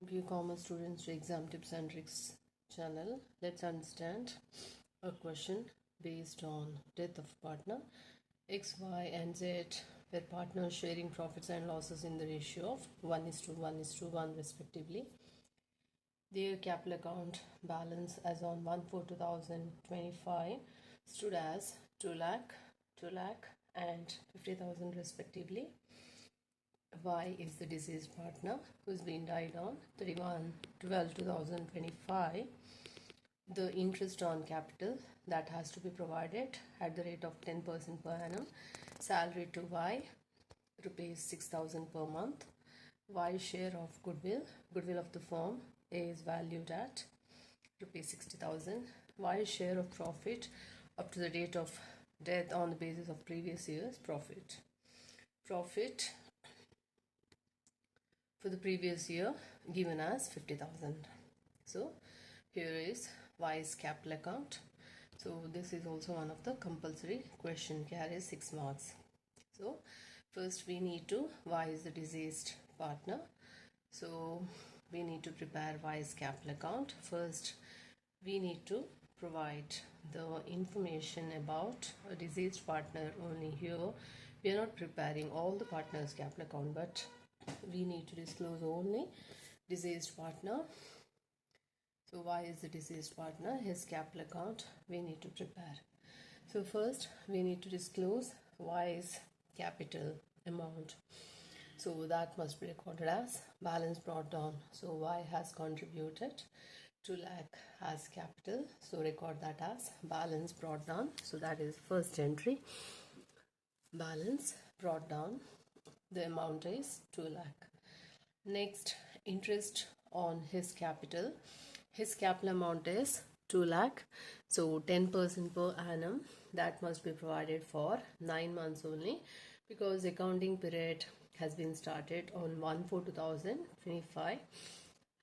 View commerce students to exam tips and tricks channel. Let's understand a question based on death of partner. X, Y, and Z were partners sharing profits and losses in the ratio of 1:1:1 respectively. Their capital account balance as on 1/4/2025 stood as 2 lakh, 2 lakh, and 50,000 respectively. Y is the deceased partner who's been died on 31/12/2025. The interest on capital that has to be provided at the rate of 10% per annum. Salary to Y, rupees 6,000 per month. Y share of goodwill of the firm is valued at rupees 60,000. Y share of profit up to the date of death on the basis of previous year's profit. Profit for the previous year given as 50,000. So here is Y's capital account. So this is also one of the compulsory question, carries 6 marks. So first we need to, Y is the deceased partner. So we need to prepare Y's capital account. First we need to provide the information about a deceased partner only. Here we are not preparing all the partners' capital account, but we need to disclose only deceased partner. So Y is the deceased partner, his capital account we need to prepare. So first we need to disclose Y's capital amount. So that must be recorded as balance brought down. So Y has contributed 2 lakh as capital. So record that as balance brought down. So that is first entry. Balance brought down. The amount is 2 lakh. Next, interest on his capital. His capital amount is 2 lakh. So 10% per annum. That must be provided for 9 months only, because accounting period has been started on 1/4/2025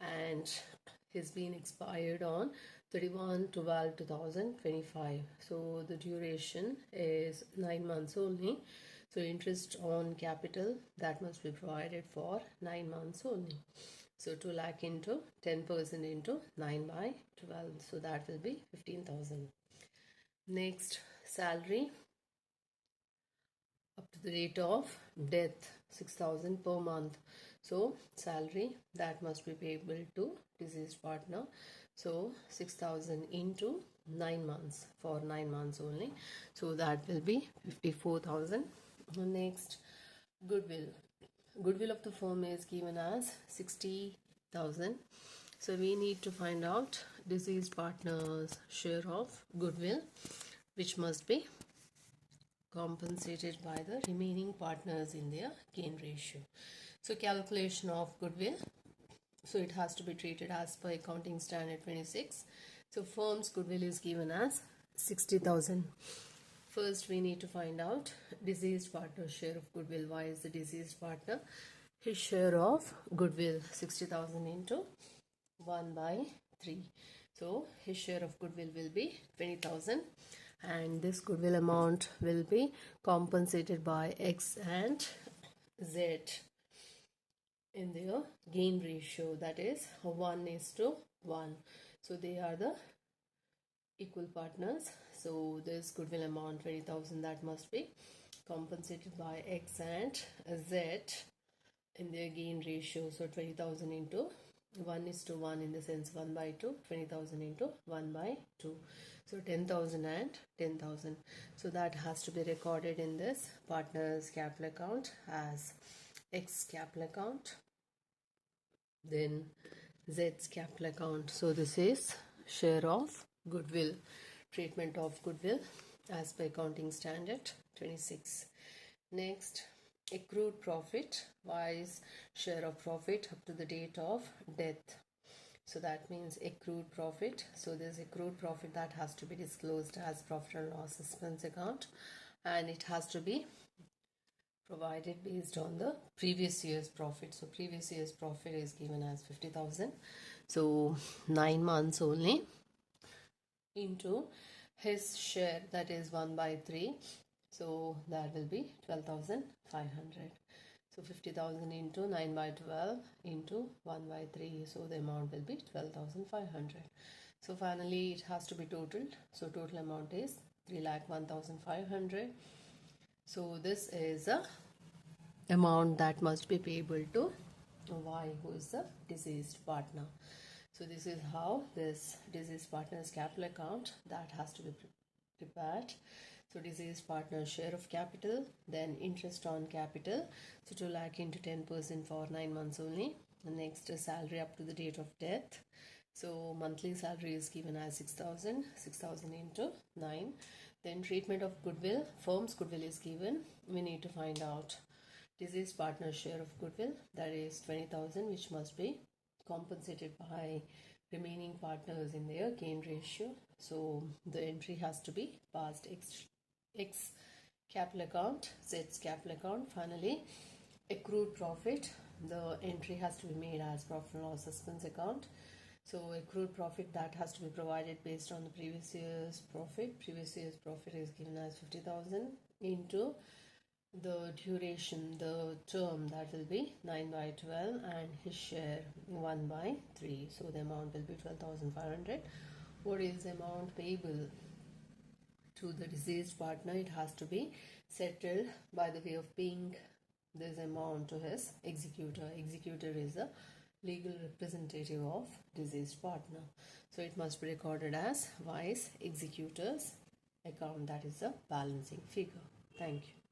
and has been expired on 31/12/2025. So the duration is 9 months only. So interest on capital that must be provided for 9 months only. So 2 lakh into 10% into 9/12. So that will be 15,000. Next, salary up to the date of death 6,000 per month. So salary that must be payable to deceased partner. So 6,000 into 9 months for 9 months only. So that will be 54,000. Next, goodwill. Goodwill of the firm is given as 60,000. So we need to find out deceased partner's share of goodwill, which must be compensated by the remaining partners in their gain ratio. So calculation of goodwill. So it has to be treated as per accounting standard 26. So firm's goodwill is given as 60,000. First we need to find out deceased partner's share of goodwill. Y is the deceased partner. His share of goodwill 60,000 into 1/3. So his share of goodwill will be 20,000, and this goodwill amount will be compensated by X and Z in their gain ratio, that is 1:1. So they are the equal partners. So this goodwill amount 20,000 that must be compensated by X and Z in their gain ratio. So 20,000 into 1:1 in the sense 1/2, 20,000 into 1/2. So 10,000 and 10,000. So that has to be recorded in this partner's capital account as X capital account, then Z's capital account. So this is share of goodwill, treatment of goodwill as per accounting standard 26. Next, accrued profit. Y's share of profit up to the date of death. So that means accrued profit. So there's accrued profit that has to be disclosed as profit and loss expense account, and it has to be provided based on the previous year's profit. So previous year's profit is given as 50,000. So 9 months only into his share, that is 1/3. So that will be 12,500. So 50,000 into 9 by 12 into 1 by 3. So the amount will be 12,500. So finally it has to be totaled. So total amount is 3,01,500. So this is a amount that must be payable to Y, who is the deceased partner. So this is how this deceased partner's capital account that has to be prepared. So deceased partner's share of capital, then interest on capital. So 2 lakh into 10% for 9 months only. And next is salary up to the date of death. So monthly salary is given as 6,000 into 9. Then treatment of goodwill, firm's goodwill is given. We need to find out deceased partner's share of goodwill, that is 20,000, which must be compensated by remaining partners in their gain ratio. So the entry has to be passed X capital account, Z's capital account. Finally, accrued profit, the entry has to be made as profit and loss expense account. So accrued profit that has to be provided based on the previous year's profit. Previous year's profit is given as 50,000 into the duration, the term, that will be 9 by 12 and his share 1 by 3. So the amount will be 12,500. What is the amount payable to the deceased partner? It has to be settled by the way of paying this amount to his executor. Executor is a legal representative of deceased partner. So it must be recorded as Y's executor's account, that is a balancing figure. Thank you.